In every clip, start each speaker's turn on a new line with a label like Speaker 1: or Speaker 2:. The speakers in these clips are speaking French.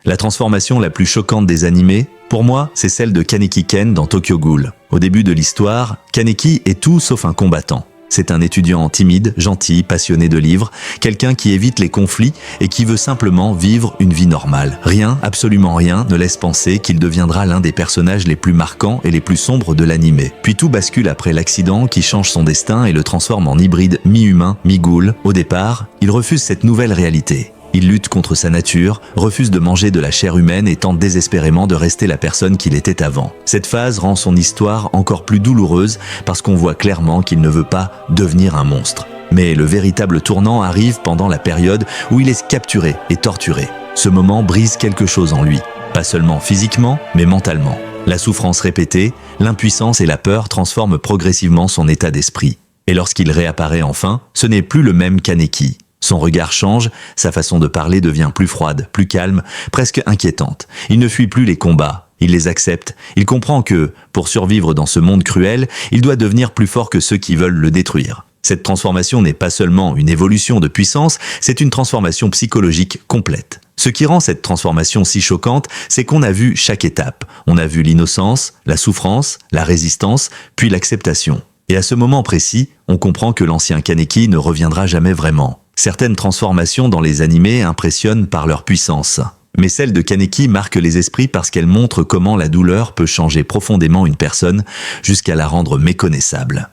Speaker 1: La transformation la plus choquante des animés, pour moi, c'est celle de Kaneki Ken dans Tokyo Ghoul. Au début de l'histoire, Kaneki est tout sauf un combattant. C'est un étudiant timide, gentil, passionné de livres, quelqu'un qui évite les conflits et qui veut simplement vivre une vie normale. Rien, absolument rien, ne laisse penser qu'il deviendra l'un des personnages les plus marquants et les plus sombres de l'anime. Puis tout bascule après l'accident qui change son destin et le transforme en hybride mi-humain, mi-ghoul. Au départ, il refuse cette nouvelle réalité. Il lutte contre sa nature, refuse de manger de la chair humaine et tente désespérément de rester la personne qu'il était avant. Cette phase rend son histoire encore plus douloureuse parce qu'on voit clairement qu'il ne veut pas devenir un monstre. Mais le véritable tournant arrive pendant la période où il est capturé et torturé. Ce moment brise quelque chose en lui, pas seulement physiquement, mais mentalement. La souffrance répétée, l'impuissance et la peur transforment progressivement son état d'esprit. Et lorsqu'il réapparaît enfin, ce n'est plus le même Kaneki. Son regard change, sa façon de parler devient plus froide, plus calme, presque inquiétante. Il ne fuit plus les combats, il les accepte. Il comprend que, pour survivre dans ce monde cruel, il doit devenir plus fort que ceux qui veulent le détruire. Cette transformation n'est pas seulement une évolution de puissance, c'est une transformation psychologique complète. Ce qui rend cette transformation si choquante, c'est qu'on a vu chaque étape. On a vu l'innocence, la souffrance, la résistance, puis l'acceptation. Et à ce moment précis, on comprend que l'ancien Kaneki ne reviendra jamais vraiment. Certaines transformations dans les animés impressionnent par leur puissance. Mais celle de Kaneki marque les esprits parce qu'elle montre comment la douleur peut changer profondément une personne jusqu'à la rendre méconnaissable.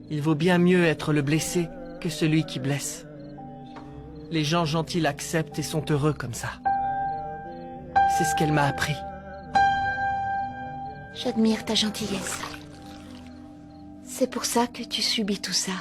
Speaker 2: Il vaut bien mieux être le blessé que celui qui blesse. Les gens gentils l'acceptent et sont heureux comme ça. C'est ce qu'elle m'a appris.
Speaker 3: J'admire ta gentillesse. C'est pour ça que tu subis tout ça.